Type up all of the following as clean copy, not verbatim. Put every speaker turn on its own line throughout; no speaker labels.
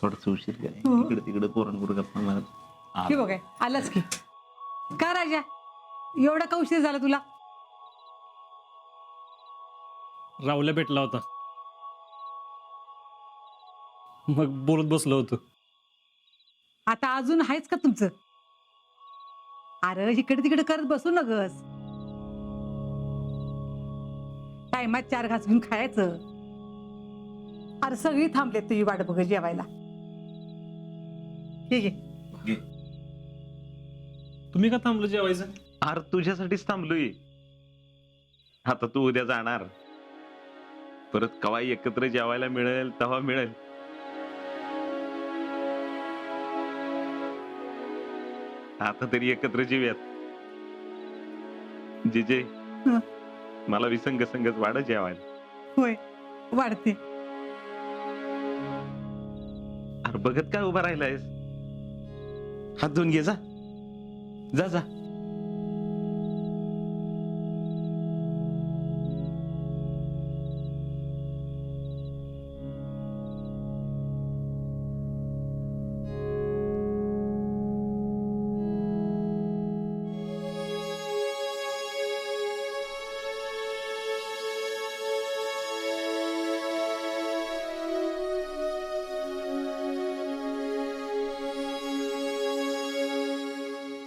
थोडस उशीर काय
हो.
इकडे तिकडे पोरांकडे गप्पा मारत
की बघ आलाच की का राजा एवढा का उशीर झाला तुला?
राहुल्या भेटला होता, मग बोलत बसलो होतो.
आता अजून आहेच का तुमचं? अरे इकडे तिकडे करत बसू नगस. टायमात 4 घास घेऊन खायचं. अरे सगळी थांबलेत तुझी वाट बघ जेवायला. हे घे.
घे.
तुम्ही का थांबलो जेवायचं?
अरे तुझ्यासाठीच थांबलोय. आता तू उद्या जाणार, परत कवा एकत्र जेवायला मिळेल तेव्हा मिळेल. आता तरी एकत्र जेवूयात. जिजे
हं.
मला विसंग संगच वाढ जेवायला.
होय वाढते.
अरे बघत काय उभा राहिलायस? हात धुवून घे जा. जा जा.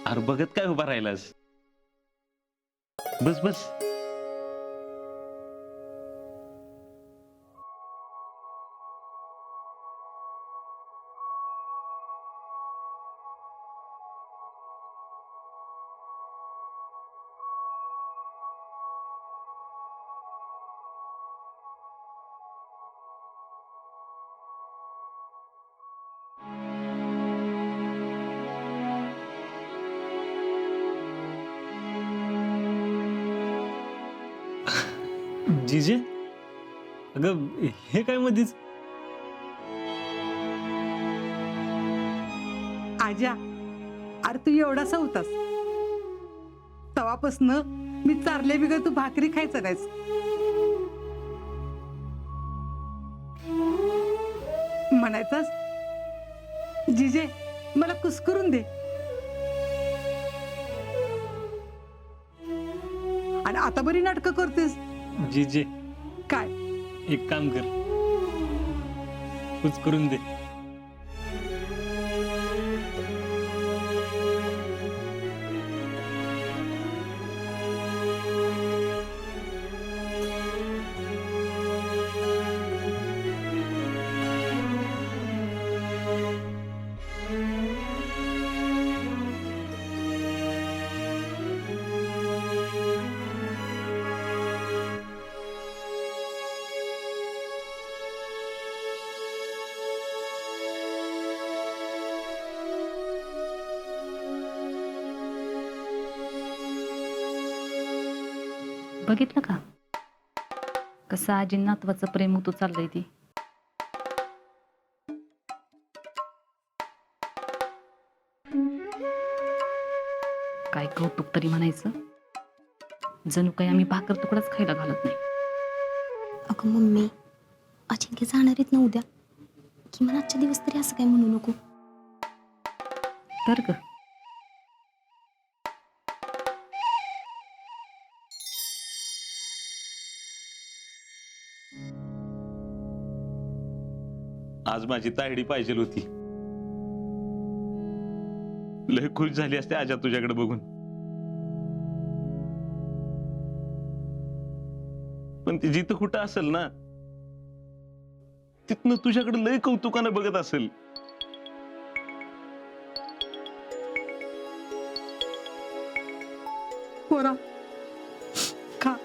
अरे बघत काय उभा राहिलास? बस बस.
जीजे, अगं हे काय मधीच?
आजा अरे तू एवढासा होतास तवापासनं मी चारले बिगर तू भाकरी खायचं नाहीस. म्हणायचास जिजे मला कुस्करून दे, आणि आता बरी नाटकं करतेस.
जीजे,
काय?
एक काम कर, कुछ करून दे.
बघितलं का कसं आजी नातवाचं प्रेम होतो चाललंय ती. काय कौतुक तरी म्हणायचं, जणू काही आम्ही भाकर तुकडाच खायला घालत नाही.
अगं मम्मी, अजिंक्य जाणार आहेत ना उद्या, किमान आजच्या दिवस तरी असं काय म्हणू नको.
तर ग
आज माझी तायडी पाहिजे होती. लय खुश झाली असते आजा तुझ्याकडे बघून. पण ती जिथं कुठं असेल ना, तिथनं तुझ्याकडे लय कौतुकानं बघत असेल.
पोरा खा.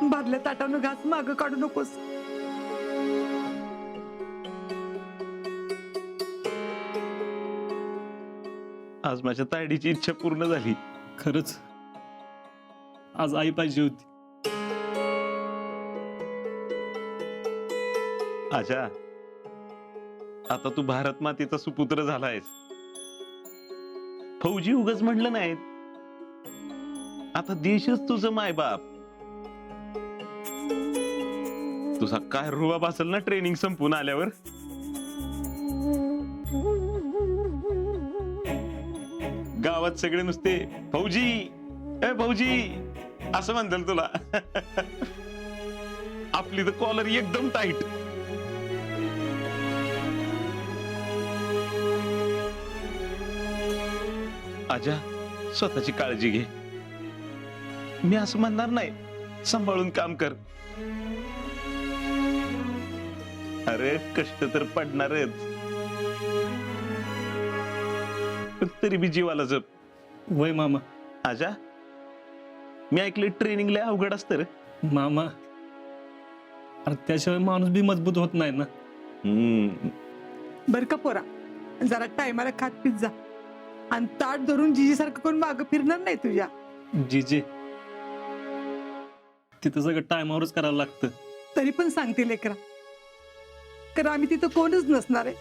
भरल्या ताटानं घास माग काढू नकोस.
आज माझ्या तायडीची इच्छा पूर्ण झाली.
खरंच आज आई पाहिजे होती.
आजा, आता तू भारत मातेचा सुपुत्र झालायस. फौजी उगच म्हणलं नाहीत, आता देशच तुझं मायबाप. तुझा काय रुबाब असेल ना ट्रेनिंग संपून आल्यावर. गावात सगळे नुसते फौजी ए फौजी असं म्हणतील तुला. आपली तर कॉलर एकदम टाईट. आजा स्वतःची काळजी घे. मी असं म्हणणार नाही, सांभाळून काम कर. अरे कष्ट तर पडणारच, पण तरी बी जीवाला जप.
वय मामा.
आजा मी ऐकले ट्रेनिंग लय अवघड असतं रे.
मामा अरे त्याशिवाय माणूस बी मजबूत होत नाही ना.
बर का पोरा, जरा टायमाला खात पित जा आणि ताट धरून जिजी सारखं कोण मागं फिरणार नाही तुझ्या.
जीजे तिथं सगळं टायमावरच करायला लागतं.
तरी पण सांगते लेकरा, कारण आम्ही तिथं कोणच नसणार आहे.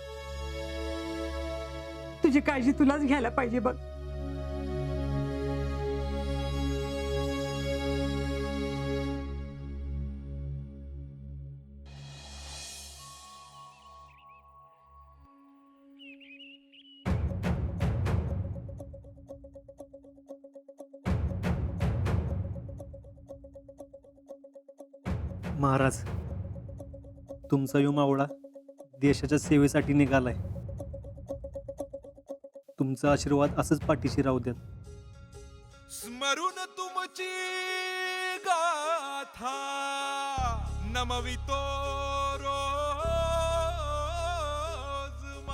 तुझी काळजी तुलाच घ्यायला पाहिजे बघ.
महाराज, तुमचा यो मावळा देशाच्या सेवेसाठी निघालाय. तुमचा आशीर्वाद असंच पाठीशी राहू द्या.
स्मरून तुमची गाथा नमवितो रोज.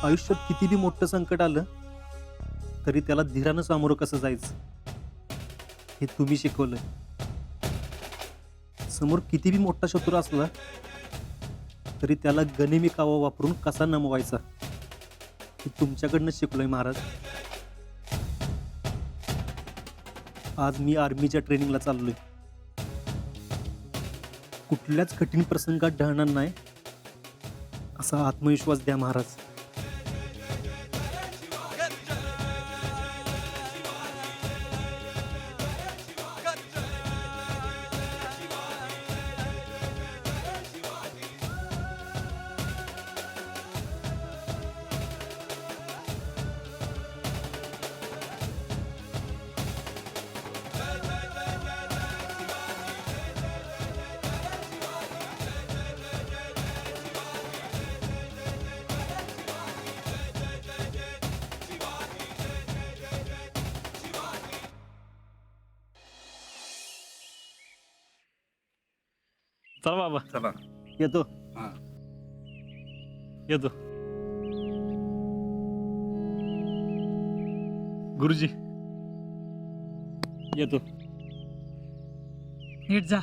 आयुष्यात किती बी मोठं संकट आलं तरी त्याला धीरानं सामोरं कसं जायचं हे तुम्ही शिकवलंय. समोर किती बी मोठा शत्रू असला तरी त्याला गनिमी कावा वापरून कसा नमवायचा हे तुमच्याकडनं शिकलोय महाराज. आज मी आर्मीच्या ट्रेनिंगला चाललोय. कुठल्याच कठीण प्रसंगात ढळणार नाही असा आत्मविश्वास द्या महाराज.
चला बाबा.
चला.
येतो.
येतो. गुरुजी येतो.
नीट जा.